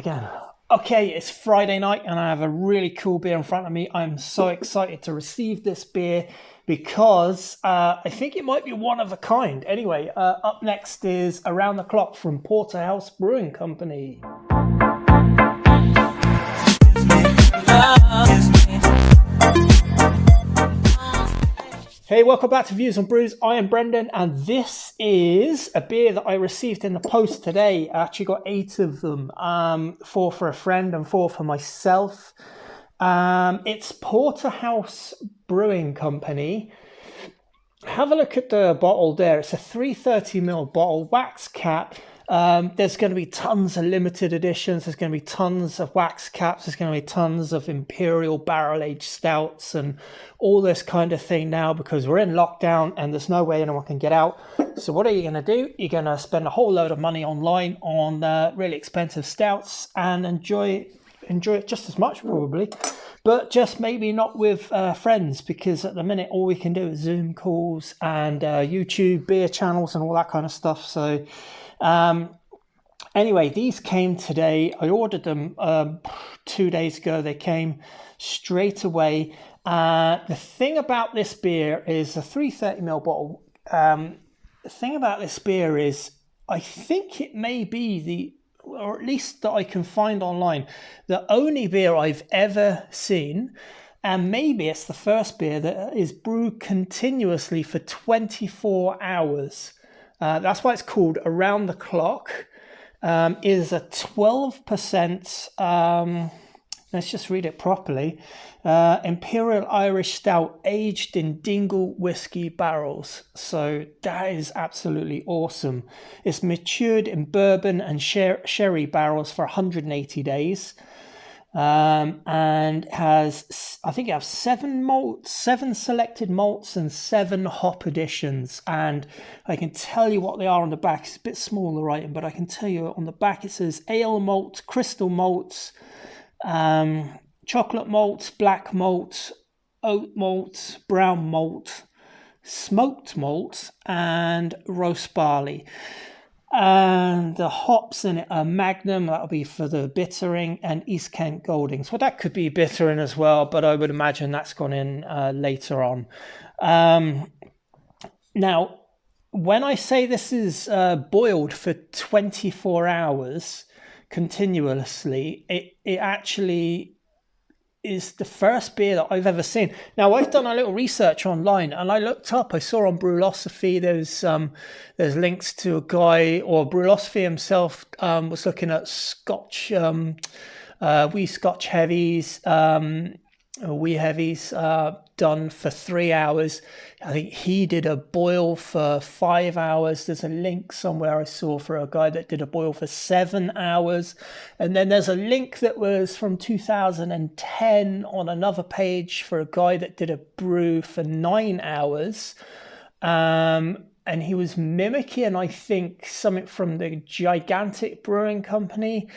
Again. Okay, it's Friday night and I have a really cool beer in front of me. I'm so excited to receive this beer because I think it might be one of a kind. Anyway, up next is Around the Clock from Porterhouse Brewing Company. Hey, welcome back to Views on Brews. I am Brendan, and this is a beer that I received in the post today. I actually got 8 of them, 4 for a friend and 4 for myself. It's Porterhouse Brewing Company. Have a look at the bottle there. It's a 330ml bottle, wax cap. There's going to be tons of limited editions. There's going to be tons of wax caps. There's going to be tons of imperial barrel-aged stouts and all this kind of thing now because we're in lockdown and there's no way anyone can get out. So what are you going to do? You're going to spend a whole load of money online on really expensive stouts and enjoy it just as much probably, but just maybe not with friends, because at the minute all we can do is Zoom calls and YouTube beer channels and all that kind of stuff. So anyway, these came today. I ordered them 2 days ago. They came straight away. The thing about this beer is a 330ml bottle. The thing about this beer is I think it may be or at least that I can find online, the only beer I've ever seen, and maybe it's the first beer that is brewed continuously for 24 hours. That's why it's called Around the Clock. Is a 12%, let's just read it properly, Imperial Irish Stout aged in Dingle whiskey barrels. So that is absolutely awesome. It's matured in bourbon and sherry barrels for 180 days. And has, I think you have 7 selected malts and 7 hop additions. And I can tell you what they are on the back. It's a bit smaller writing, but I can tell you on the back it says ale malt, crystal malts, chocolate malt, black malt, oat malt, brown malt, smoked malt, and roast barley. And the hops in it are Magnum, that'll be for the bittering, and East Kent Goldings. Well, that could be bittering as well, but I would imagine that's gone in later on. Now, when I say this is boiled for 24 hours continuously, it actually is the first beer that I've ever seen. Now, I've done a little research online and I looked up, I saw on Brewlosophy, there's links to a guy, or Brewlosophy himself was looking at Scotch, wee Scotch heavies, wee heavies done for 3 hours. I think he did a boil for 5 hours. There's a link somewhere I saw for a guy that did a boil for 7 hours. And then there's a link that was from 2010 on another page for a guy that did a brew for 9 hours. And he was mimicking, I think, something from the Gigantic Brewing Company.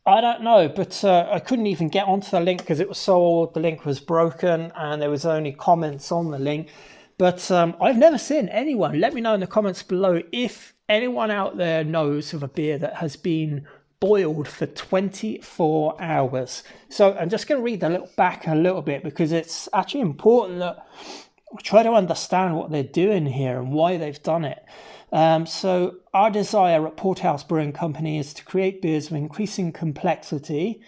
I don't know, but I couldn't even get onto the link because it was so old. The link was broken and there was only comments on the link. But I've never seen anyone. Let me know in the comments below if anyone out there knows of a beer that has been boiled for 24 hours. So I'm just going to read the back a little bit because it's actually important that we try to understand what they're doing here and why they've done it. So our desire at Porterhouse Brewing Company is to create beers of increasing complexity.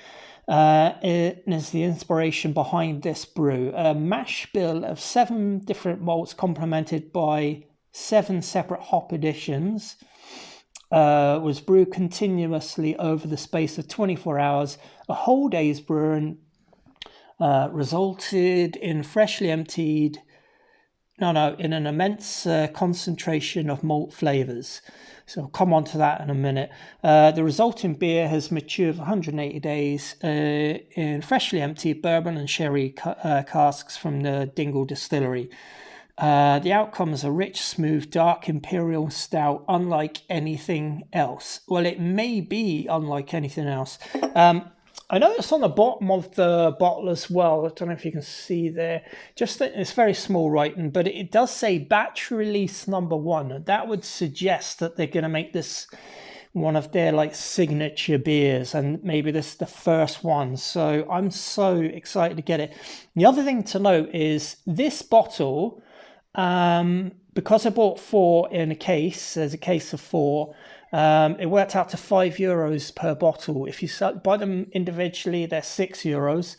It is the inspiration behind this brew. A mash bill of 7 different malts complemented by 7 separate hop additions was brewed continuously over the space of 24 hours. A whole day's brewing resulted in freshly emptied in an immense concentration of malt flavours. So I'll come on to that in a minute. The resulting beer has matured for 180 days in freshly emptied bourbon and sherry casks from the Dingle Distillery. The outcome is a rich, smooth, dark imperial stout, unlike anything else. Well, it may be unlike anything else. I noticed on the bottom of the bottle as well, I don't know if you can see there, just that it's very small writing, but it does say batch release number 1. That would suggest that they're going to make this one of their like signature beers, and maybe this is the first one. So I'm so excited to get it. The other thing to note is this bottle, because I bought 4 in a case, there's a case of 4. It worked out to €5 per bottle. If you buy them individually, they're €6.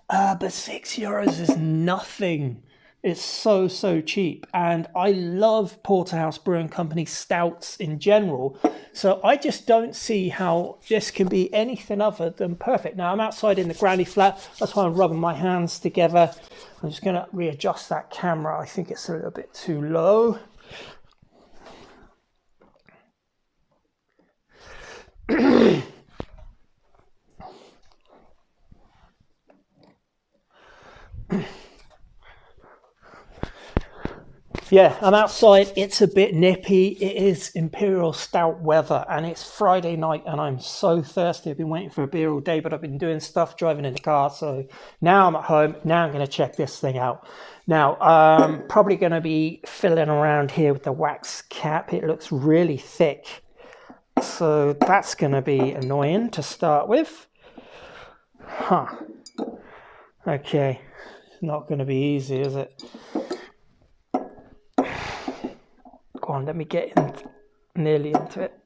But €6 is nothing. It's so, so cheap. And I love Porterhouse Brewing Company stouts in general. So I just don't see how this can be anything other than perfect. Now, I'm outside in the granny flat. That's why I'm rubbing my hands together. I'm just going to readjust that camera. I think it's a little bit too low. Yeah, I'm outside. It's a bit nippy. It is imperial stout weather, and it's Friday night, and I'm so thirsty. I've been waiting for a beer all day, but I've been doing stuff, driving in the car. So now I'm at home. Now I'm going to check this thing out. Now, probably going to be filling around here with the wax cap. It looks really thick, so that's going to be annoying to start with. Huh. Okay. It's not going to be easy, is it? Go on, let me get nearly into it.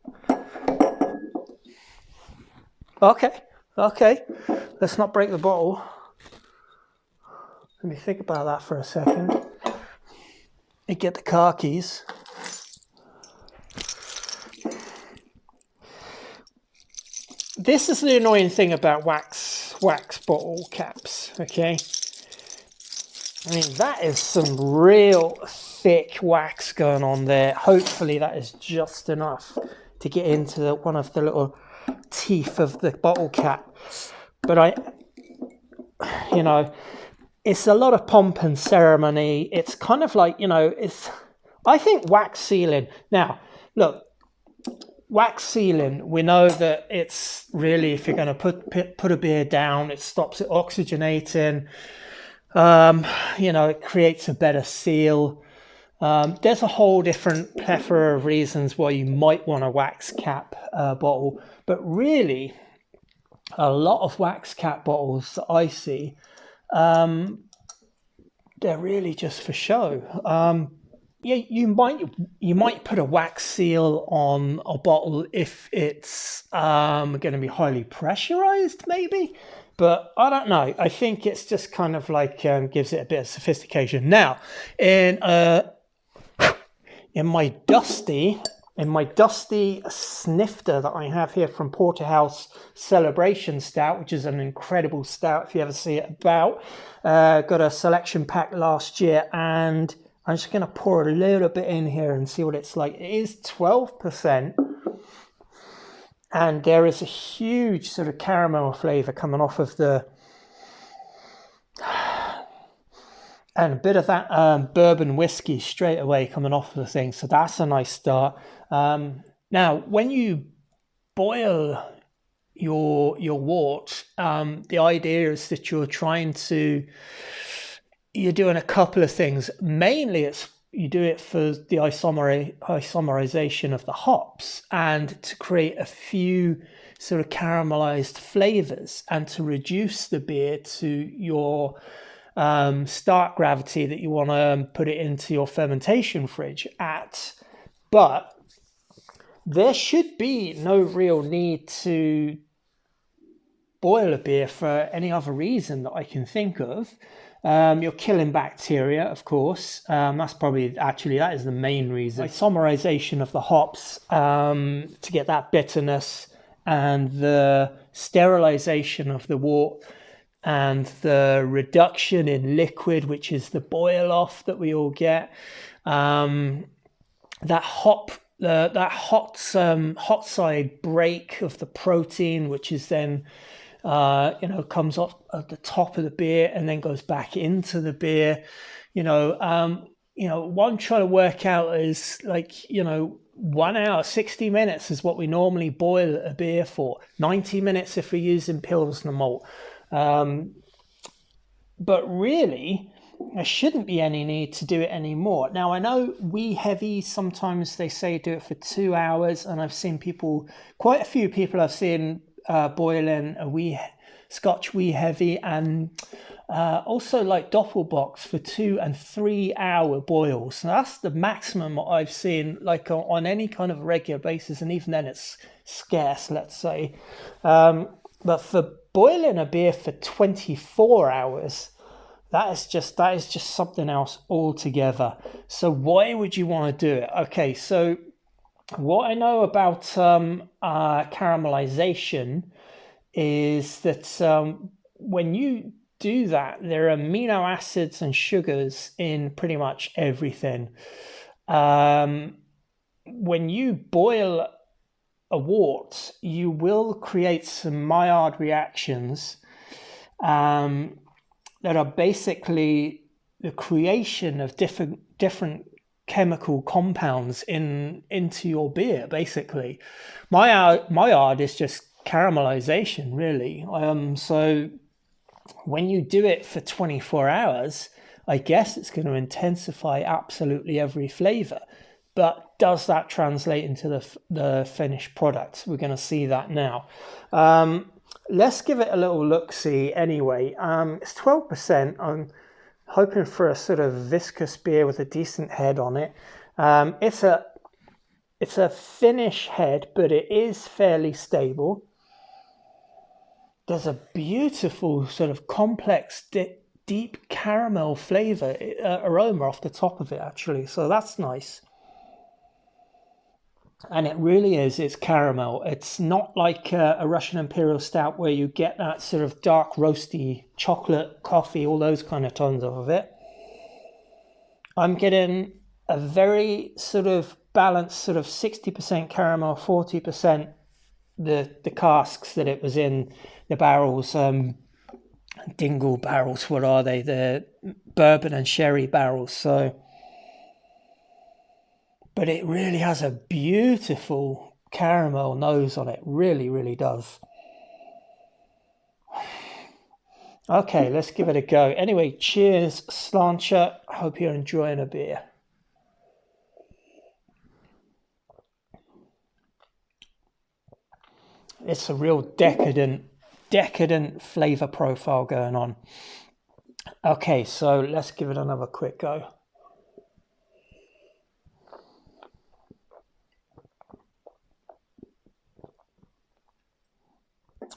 Okay. Let's not break the bottle. Let me think about that for a second. And get the car keys. This is the annoying thing about wax bottle caps, okay? I mean, that is some real thick wax going on there. Hopefully that is just enough to get into one of the little teeth of the bottle cap. But it's a lot of pomp and ceremony. It's kind of like, I think wax sealing. Now, look, wax sealing, we know that it's really, if you're going to put a beer down, it stops it oxygenating. It creates a better seal. There's a whole different plethora of reasons why you might want a wax cap bottle, but really a lot of wax cap bottles that I see, they're really just for show. You might put a wax seal on a bottle if it's going to be highly pressurized, maybe. But I don't know. I think it's just kind of like gives it a bit of sophistication. Now, in my dusty snifter that I have here from Porterhouse Celebration Stout, which is an incredible stout if you ever see it about. Got a selection pack last year, and I'm just going to pour a little bit in here and see what it's like. It is 12%. And there is a huge sort of caramel flavour coming off of and a bit of that bourbon whiskey straight away coming off of the thing. So that's a nice start. Now, when you boil your wort, the idea is that you're doing a couple of things. Mainly you do it for the isomerization of the hops and to create a few sort of caramelized flavors and to reduce the beer to your start gravity that you want to put it into your fermentation fridge at. But there should be no real need to boil a beer for any other reason that I can think of. You're killing bacteria, of course. That is the main reason. Isomerization of the hops to get that bitterness, and the sterilization of the wort, and the reduction in liquid, which is the boil off that we all get. That hot side break of the protein, which is then comes off at the top of the beer and then goes back into the beer. What I'm trying to work out is 1 hour, 60 minutes is what we normally boil a beer for. 90 minutes if we're using Pilsner malt. But really, there shouldn't be any need to do it anymore. Now, I know wee heavy, sometimes they say do it for 2 hours, and I've seen people, quite a few people I've seen boiling a wee Scotch wee heavy, and also like Doppelbock for 2 and 3 hour boils. So that's the maximum I've seen, like on any kind of regular basis, and even then it's scarce, let's say. But for boiling a beer for 24 hours, that is just something else altogether. So why would you want to do it? Okay, so what I know about caramelization is that when you do that, there are amino acids and sugars in pretty much everything. When you boil a wort, you will create some Maillard reactions that are basically the creation of different chemical compounds into your beer. Basically, Maillard is just caramelization, really. So when you do it for 24 hours, I guess it's going to intensify absolutely every flavor. But does that translate into the finished product? We're going to see that now. Let's give it a little look-see anyway. It's 12%. I'm hoping for a sort of viscous beer with a decent head on it. It's a Finnish head, but it is fairly stable. There's a beautiful sort of complex, deep caramel flavor, aroma off the top of it, actually. So that's nice. And it really is, it's caramel. It's not like a Russian Imperial Stout where you get that sort of dark roasty chocolate, coffee, all those kind of tones of it. I'm getting a very sort of balanced sort of 60% caramel, 40% the casks that it was in, the barrels, dingle barrels, what are they? The bourbon and sherry barrels. So, but it really has a beautiful caramel nose on it. Really, really does. Okay, let's give it a go. Anyway, cheers, Slancher. Hope you're enjoying a beer. It's a real decadent flavor profile going on. Okay, so let's give it another quick go.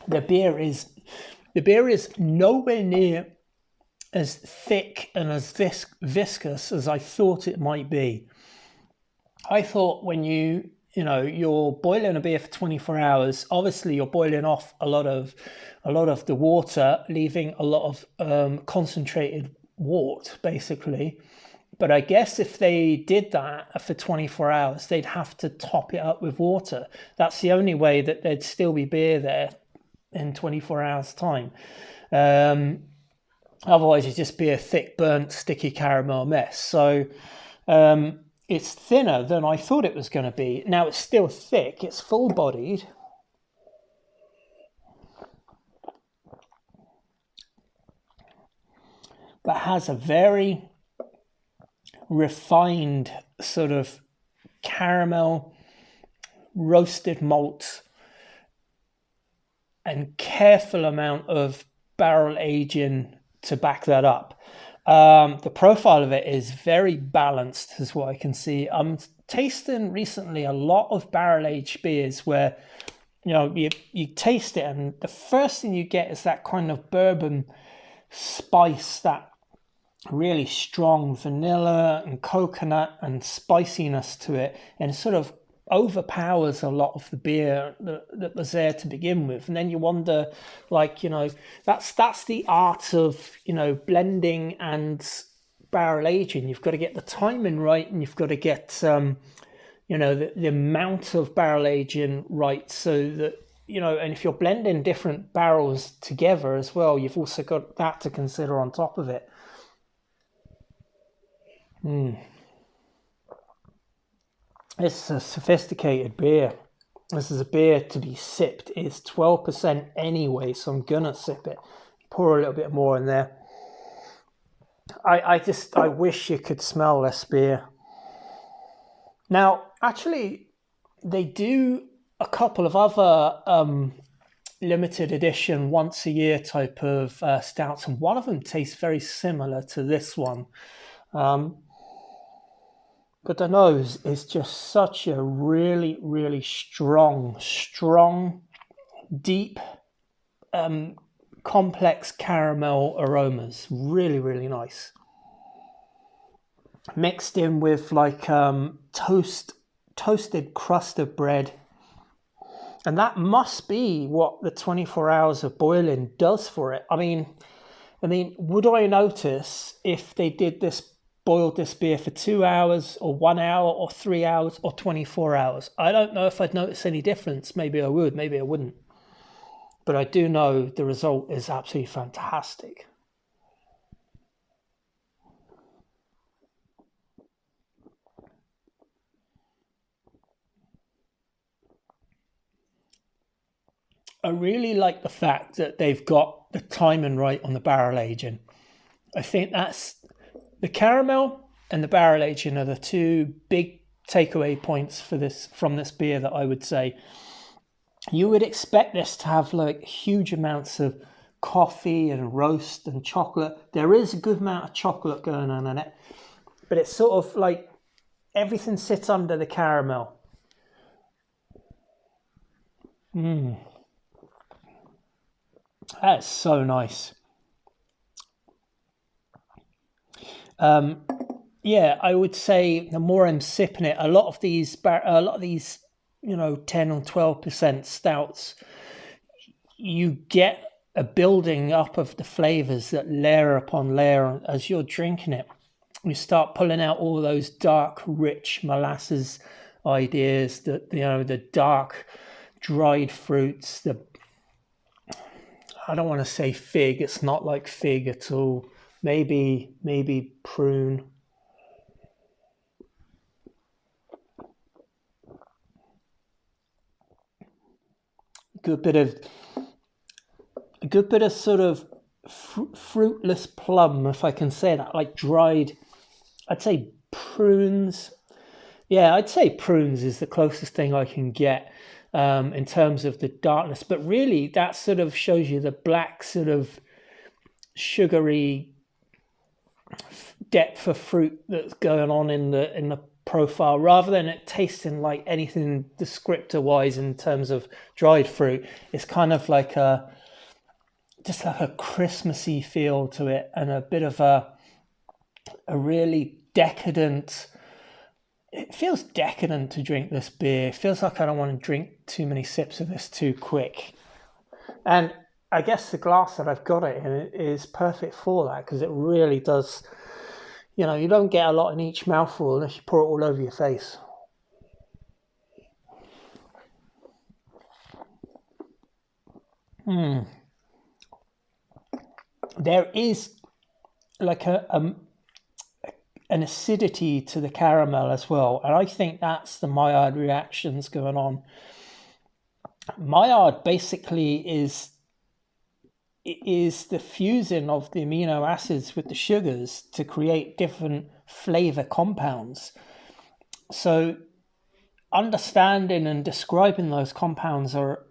The beer is nowhere near as thick and as viscous as I thought it might be. I thought when you're boiling a beer for 24 hours, obviously you're boiling off a lot of the water, leaving a lot of concentrated wort, basically. But I guess if they did that for 24 hours, they'd have to top it up with water. That's the only way that there'd still be beer there in 24 hours time. Otherwise it'd just be a thick, burnt, sticky caramel mess. So it's thinner than I thought it was going to be. Now it's still thick, it's full-bodied. But has a very refined sort of caramel, roasted malt, and careful amount of barrel aging to back that up. The profile of it is very balanced, is what I can see. I'm tasting recently a lot of barrel aged beers where you taste it and the first thing you get is that kind of bourbon spice, that really strong vanilla and coconut and spiciness to it, and it sort of overpowers a lot of the beer that was there to begin with. And then you wonder, that's the art of blending and barrel aging. You've got to get the timing right, and you've got to get the amount of barrel aging right, so that and if you're blending different barrels together as well, you've also got that to consider on top of it. It's a sophisticated beer. This is a beer to be sipped. It's 12% anyway, so I'm gonna sip it. Pour a little bit more in there. I wish you could smell this beer. Now, actually, they do a couple of other limited edition once a year type of stouts, and one of them tastes very similar to this one. But the nose is just such a really, really strong, deep, complex caramel aromas. Really, really nice. Mixed in with like toasted crust of bread. And that must be what the 24 hours of boiling does for it. I mean, would I notice if they did this, boiled this beer for 2 hours or 1 hour or 3 hours or 24 hours? I don't know if I'd notice any difference. Maybe I would, maybe I wouldn't. But I do know the result is absolutely fantastic. I really like the fact that they've got the timing right on the barrel aging. I think that's the caramel and the barrel aging are the two big takeaway points for this from this beer that I would say. You would expect this to have like huge amounts of coffee and roast and chocolate. There is a good amount of chocolate going on in it, but it's sort of like everything sits under the caramel. That's so nice. Yeah, I would say the more I'm sipping it, a lot of these, 10 or 12% stouts, you get a building up of the flavors that layer upon layer as you're drinking it. You start pulling out all those dark, rich molasses ideas, the dark, dried fruits. I don't want to say fig. It's not like fig at all. Maybe prune. Good bit of a good bit of sort of fruitless plum, if I can say that, like dried. I'd say prunes. Yeah, I'd say prunes is the closest thing I can get in terms of the darkness. But really, that sort of shows you the black sort of sugary depth of fruit that's going on in the profile, rather than it tasting like anything descriptor wise in terms of dried fruit. It's kind of like just like a Christmassy feel to it, and a bit of a really decadent. It feels decadent to drink this beer. It feels like I don't want to drink too many sips of this too quick. And I guess the glass that I've got it in is perfect for that, because it really does. You don't get a lot in each mouthful unless you pour it all over your face. There is like an acidity to the caramel as well, and I think that's the Maillard reactions going on. Maillard basically is the fusing of the amino acids with the sugars to create different flavor compounds. So understanding and describing those compounds are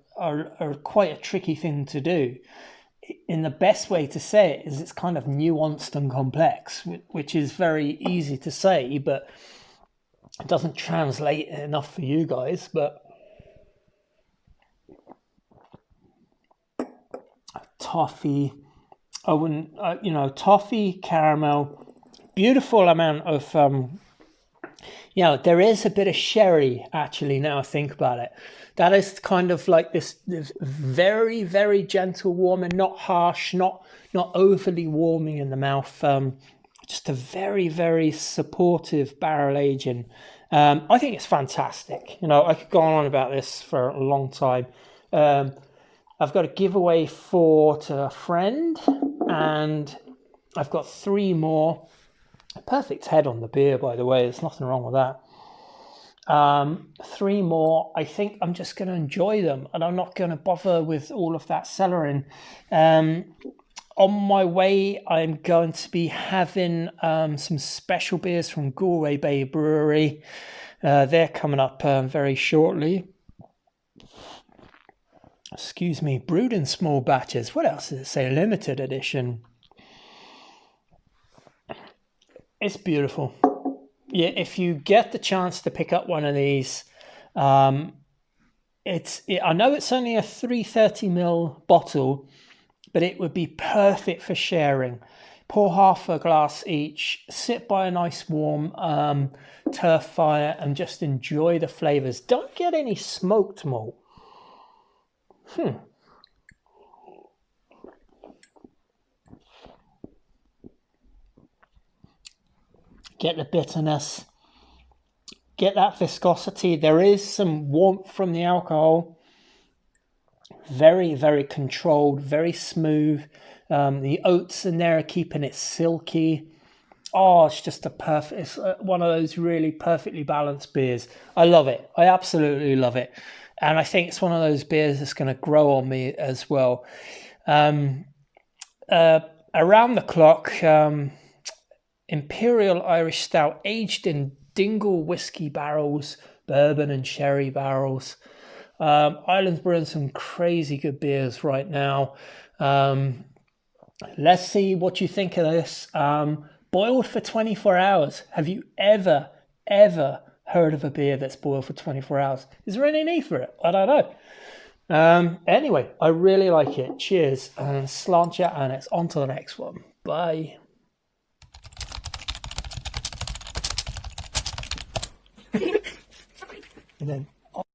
quite a tricky thing to do. In the best way to say it is it's kind of nuanced and complex, which is very easy to say, but it doesn't translate enough for you guys. But toffee, I wouldn't, toffee, caramel, beautiful amount of, there is a bit of sherry actually. Now I think about it, that is kind of like this very, very gentle warming, not harsh, not overly warming in the mouth. Just a very, very supportive barrel aging. I think it's fantastic. I could go on about this for a long time. I've got a giveaway to a friend, and I've got 3 more. Perfect head on the beer, by the way. There's nothing wrong with that. 3 more. I think I'm just going to enjoy them, and I'm not going to bother with all of that cellaring. On my way, I'm going to be having some special beers from Galway Bay Brewery. They're coming up very shortly. Excuse me, brewed in small batches. What else does it say? Limited edition. It's beautiful. Yeah, if you get the chance to pick up one of these, I know it's only a 330ml bottle, but it would be perfect for sharing. Pour half a glass each, sit by a nice warm turf fire and just enjoy the flavors. Don't get any smoked malt. Get the bitterness, get that viscosity. There is some warmth from the alcohol. Very, very controlled, very smooth. The oats in there are keeping it silky. Oh, it's just it's one of those really perfectly balanced beers. I love it. I absolutely love it. And I think it's one of those beers that's going to grow on me as well. Around the clock, Imperial Irish Stout, aged in Dingle whiskey barrels, bourbon and sherry barrels. Ireland's brewing some crazy good beers right now. Let's see what you think of this. Boiled for 24 hours. Have you ever heard of a beer that's boiled for 24 hours? Is there any need for it? I don't know. Anyway, I really like it. Cheers and slant ya, and it's on to the next one. Bye. And then